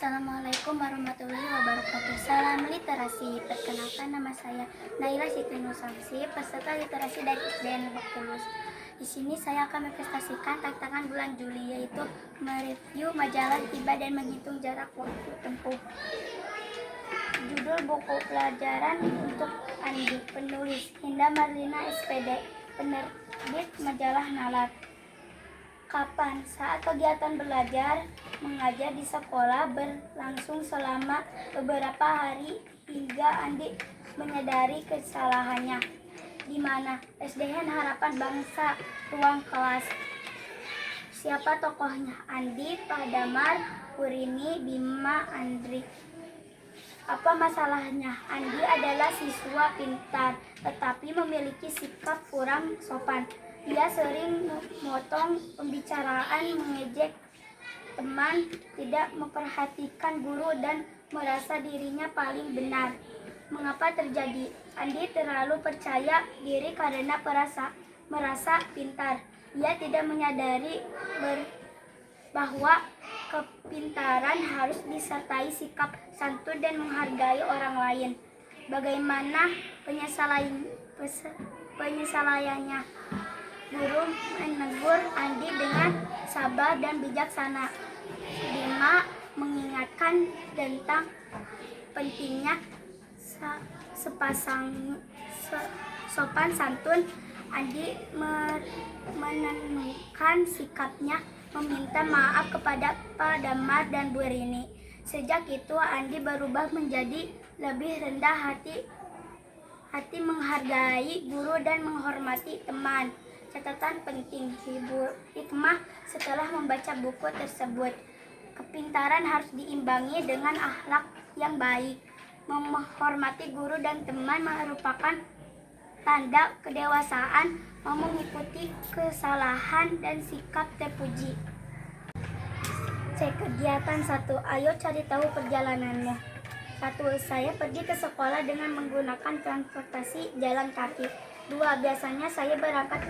Assalamualaikum warahmatullahi wabarakatuh. Salam literasi. Perkenalkan, nama saya Naila Siti Nursamsi, peserta literasi dari SDN Lebak Bulus. Di sini saya akan mempresentasikan tantangan bulan Juli, yaitu mereview majalah Tiba dan menghitung jarak waktu tempuh. Judul buku pelajaran untuk Andi, penulis Hinda Marlina SPD, penerbit majalah Nalar. Kapan? Saat kegiatan belajar mengajar di sekolah berlangsung selama beberapa hari hingga Andi menyadari kesalahannya. Di mana? SDN Harapan Bangsa, ruang kelas. Siapa tokohnya? Andi, Pak Damar, Purini, Bima, Andri. Apa masalahnya? Andi adalah siswa pintar, tetapi memiliki sikap kurang sopan. Dia sering memotong pembicaraan, mengejek teman, tidak memperhatikan guru, dan merasa dirinya paling benar. Mengapa terjadi? Andi terlalu percaya diri karena merasa pintar. Dia tidak menyadari bahwa kepintaran harus disertai sikap santun dan menghargai orang lain. Bagaimana penyelesaiannya? Guru menegur Andi dengan sabar dan bijaksana. Bima mengingatkan tentang pentingnya sopan santun. Andi menentukan sikapnya, meminta maaf kepada Pak Damar dan Bu Rini. Sejak itu Andi berubah menjadi lebih rendah hati, menghargai guru dan menghormati teman. Catatan penting, hikmah setelah membaca buku tersebut. Kepintaran harus diimbangi dengan akhlak yang baik. Menghormati guru dan teman merupakan tanda kedewasaan. Mau mengikuti kesalahan dan sikap terpuji. Kegiatan 1. Ayo cari tahu perjalanannya. 1. Saya pergi ke sekolah dengan menggunakan transportasi jalan kaki. 2. Biasanya saya berangkat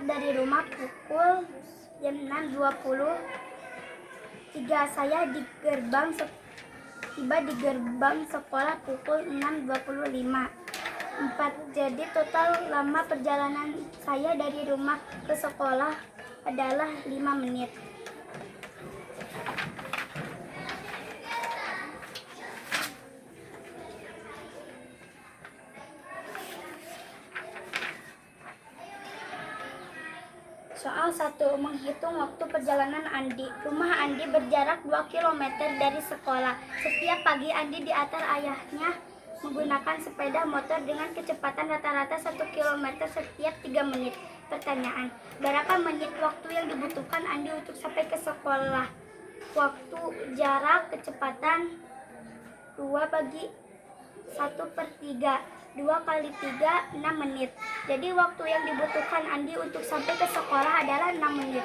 dari rumah pukul jam 6.20. 3. Saya tiba di gerbang sekolah pukul 6.25. 4. Jadi total lama perjalanan saya dari rumah ke sekolah adalah 5 menit. Soal 1. Menghitung waktu perjalanan Andi. Rumah Andi berjarak 2 km dari sekolah. Setiap pagi Andi diantar ayahnya menggunakan sepeda motor dengan kecepatan rata-rata 1 km setiap 3 menit. Pertanyaan, berapa menit waktu yang dibutuhkan Andi untuk sampai ke sekolah? Waktu, jarak, kecepatan. 2 bagi 1/3. 2 kali 3, 6 menit. Jadi waktu yang dibutuhkan Andi untuk sampai ke sekolah adalah 6 menit.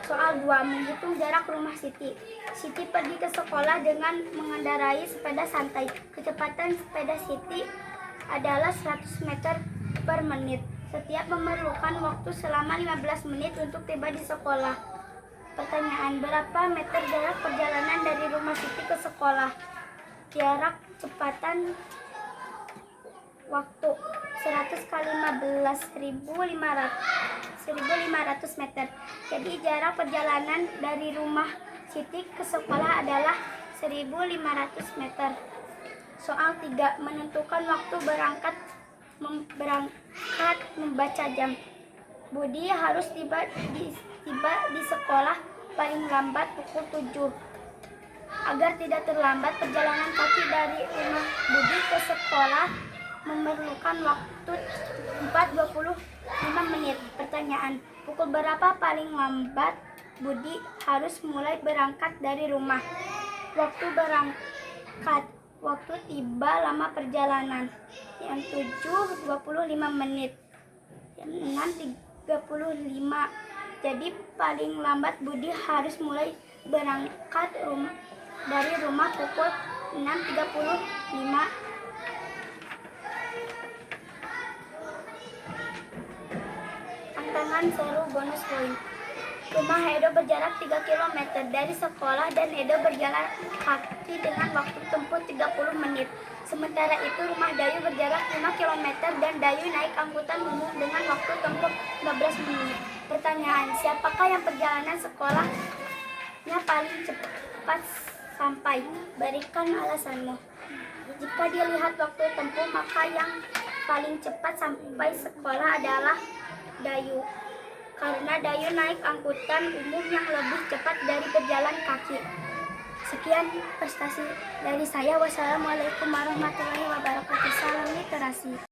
Soal 2. Menghitung jarak rumah Siti. Siti pergi ke sekolah dengan mengendarai sepeda santai. Kecepatan sepeda Siti adalah 100 meter per menit. Setiap memerlukan waktu selama 15 menit untuk tiba di sekolah. Pertanyaan, berapa meter jarak perjalanan dari rumah Siti ke sekolah? Jarak, kecepatan, waktu. 100 kali 15, 1500 meter. Jadi jarak perjalanan dari rumah Siti ke sekolah adalah 1500 meter. Soal 3. Menentukan waktu berangkat membaca jam. Budi harus tiba di sekolah paling lambat pukul 7. Agar tidak terlambat, perjalanan kaki dari rumah Budi ke sekolah memerlukan waktu 4:25 menit. Pertanyaan, pukul berapa paling lambat Budi harus mulai berangkat dari rumah? Waktu berangkat, waktu tiba, lama perjalanan. Yang 7, 25 menit. Yang 6, 35. Jadi paling lambat Budi harus mulai berangkat dari rumah pukul 6.35. Tantangan seru bonus poin. Rumah Edo berjarak 3 kilometer dari sekolah dan Edo berjalan kaki dengan waktu tempuh 30 menit. Sementara itu rumah Dayu berjarak 5 kilometer dan Dayu naik angkutan umum dengan waktu tempuh 15 menit. Pertanyaan, siapakah yang perjalanan sekolahnya paling cepat sampai? Berikan alasanmu. Jika dilihat waktu tempuh, maka yang paling cepat sampai sekolah adalah Dayu. Karena Dayu naik angkutan umum yang lebih cepat dari berjalan kaki. Sekian prestasi dari saya. Wassalamualaikum warahmatullahi wabarakatuh. Salam literasi.